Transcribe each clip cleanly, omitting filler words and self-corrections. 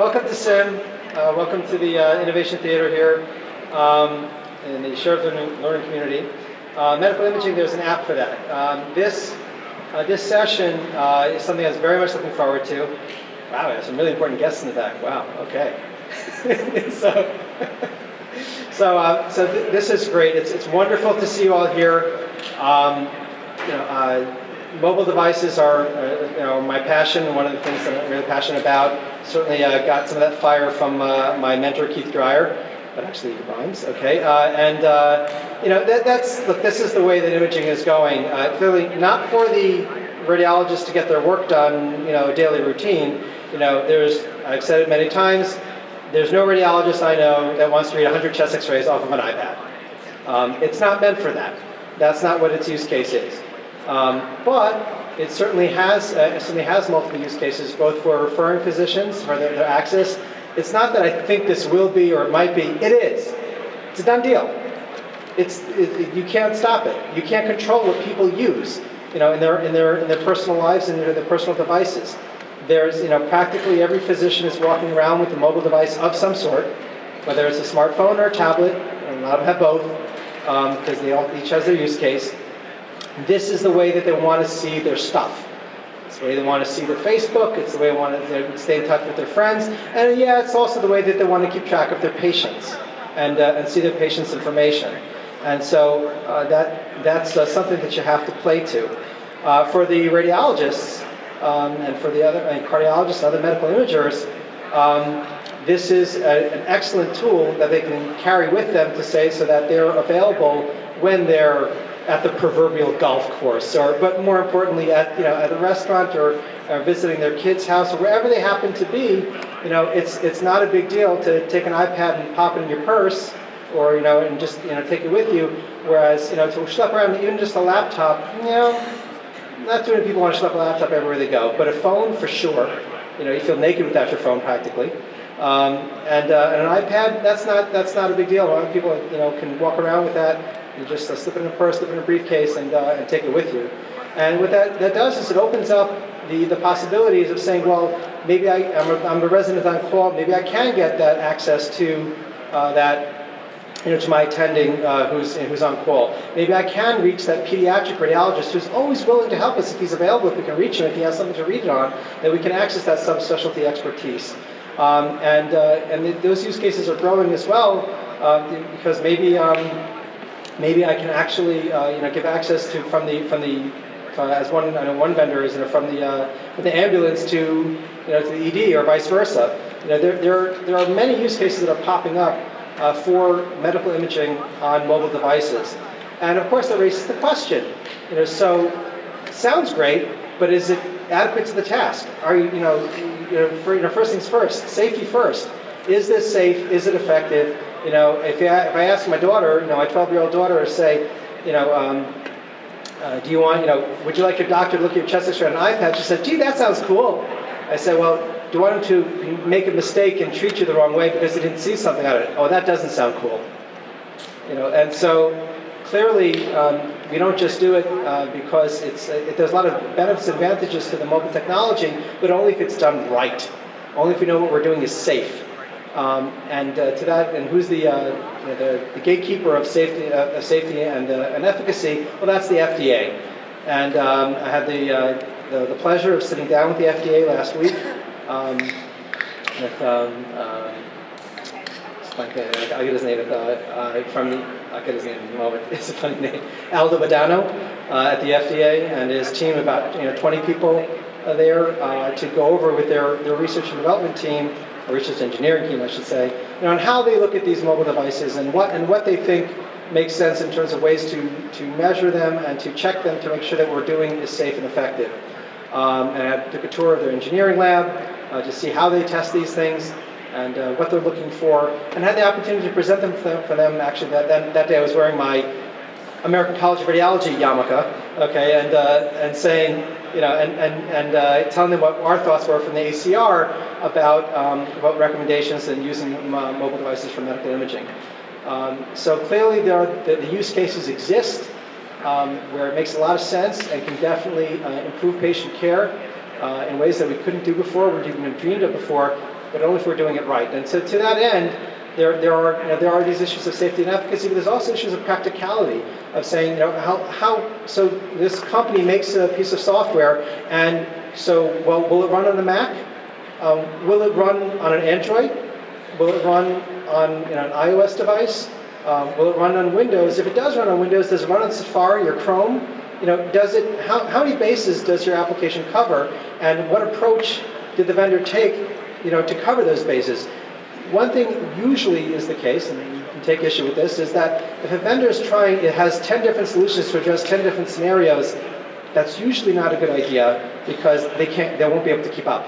welcome to SIM. Welcome to the Innovation Theater here in the shared learning community. Medical imaging, there's an app for that. This session is something I was very much looking forward to. Wow, we have some really important guests in the back. Wow, okay. So this is great. It's wonderful to see you all here. Mobile devices are my passion, one of the things that I'm really passionate about. Certainly got some of that fire from my mentor, Keith Dreyer. That actually rhymes, okay? Look, this is the way that imaging is going. Clearly not for the radiologists to get their work done, a daily routine. I've said it many times, there's no radiologist I know that wants to read 100 chest x-rays off of an iPad. It's not meant for that. That's not what its use case is. But it certainly has multiple use cases, both for referring physicians, for their access. It's not that I think this will be or it might be. It is. It's a done deal. You can't stop it. You can't control what people use, in their personal lives and their personal devices. There's, practically every physician is walking around with a mobile device of some sort, whether it's a smartphone or a tablet. And a lot of them have both, because each has their use case. This is the way that they want to see their stuff. It's the way they want to see their Facebook. It's the way they want to stay in touch with their friends. And yeah, it's also the way that they want to keep track of their patients and see their patients' information. And so that's something that you have to play to. For the radiologists and for the other cardiologists and other medical imagers, this is an excellent tool that they can carry with them to say so that they're available when they're at the proverbial golf course, but more importantly at a restaurant or visiting their kid's house or wherever they happen to be. It's not a big deal to take an iPad and pop it in your purse, or and just take it with you. Whereas to schlep around even just a laptop, not too many people want to schlep a laptop everywhere they go. But a phone for sure. You feel naked without your phone practically. And an iPad, that's not a big deal. A lot of people can walk around with that. You just slip it in a purse, slip it in a briefcase, and take it with you. And what that does is it opens up the possibilities of saying, well, maybe I'm a resident on call. Maybe I can get that access to to my attending who's on call. Maybe I can reach that pediatric radiologist who's always willing to help us if he's available, if we can reach him, if he has something to read it on, that we can access that subspecialty expertise. And those use cases are growing as well because maybe I can actually give access to from the as one vendor is from the ambulance to to the ED or vice versa. There are many use cases that are popping up for medical imaging on mobile devices, and of course that raises the question. So sounds great, but is it adequate to the task? Are first things first, safety first. Is this safe? Is it effective? If I ask my daughter, my 12-year-old daughter, say, do you want, would you like your doctor to look at your chest X-ray on an iPad? She said, gee, that sounds cool. I said, well, do you want him to make a mistake and treat you the wrong way because he didn't see something out of it? Oh, that doesn't sound cool. And so clearly we don't just do it because there's a lot of benefits and advantages to the mobile technology, but only if it's done right. Only if we know what we're doing is safe. To that, and who's the gatekeeper of safety and efficacy? Well, that's the FDA. And I had the pleasure of sitting down with the FDA last week with I'll get his name I'll get his name in a moment. It's a funny name. Aldo Badano at the FDA and his team, about 20 people there to go over with their research and development team. Research engineering team, I should say, on how they look at these mobile devices and what they think makes sense in terms of ways to measure them and to check them to make sure that what we're doing is safe and effective. And I took a tour of their engineering lab to see how they test these things and what they're looking for, and had the opportunity to present them for them. Actually, that day I was wearing my American College of Radiology yarmulke, okay, and saying, and telling them what our thoughts were from the ACR about recommendations and using mobile devices for medical imaging. So clearly the use cases exist where it makes a lot of sense and can definitely improve patient care in ways that we couldn't do before, wouldn't even have dreamed of before. but only if we're doing it right. And so to that end, there are these issues of safety and efficacy, but there's also issues of practicality of saying, so this company makes a piece of software, and so, well, will it run on a Mac? Will it run on an Android? Will it run on an iOS device? Will it run on Windows? If it does run on Windows, does it run on Safari or Chrome? How many bases does your application cover, and what approach did the vendor take, to cover those bases? One thing usually is the case, and you can take issue with this, is that if a vendor is it has 10 different solutions to address 10 different scenarios, that's usually not a good idea because they won't be able to keep up.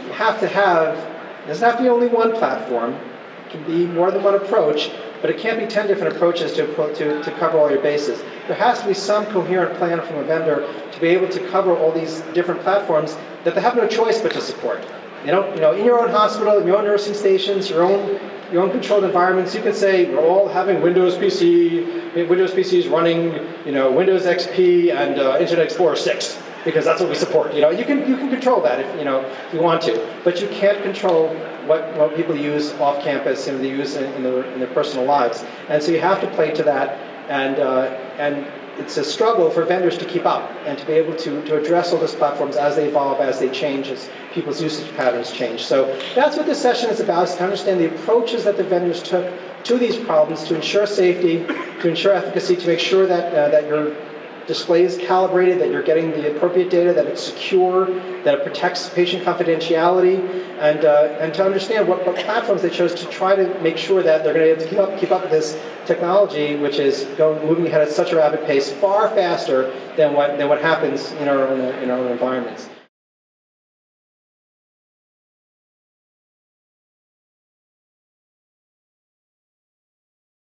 You have to it doesn't have to be only one platform. It can be more than one approach, but it can't be 10 different approaches to cover all your bases. There has to be some coherent plan from a vendor to be able to cover all these different platforms that they have no choice but to support. In your own hospital, in your own nursing stations, your own controlled environments, you can say we're all having Windows PCs running, Windows XP and Internet Explorer 6, because that's what we support. You can control that if you want to, but you can't control what people use off campus and they use in their personal lives. And so you have to play to that, and it's a struggle for vendors to keep up and to be able to address all those platforms as they evolve, as they change, as people's usage patterns change. So that's what this session is about, is to understand the approaches that the vendors took to these problems to ensure safety, to ensure efficacy, to make sure that your display is calibrated, that you're getting the appropriate data, that it's secure, that it protects patient confidentiality, and to understand what platforms they chose to try to make sure that they're going to be able to keep up with this technology, which is moving ahead at such a rapid pace, far faster than what happens in our own environments.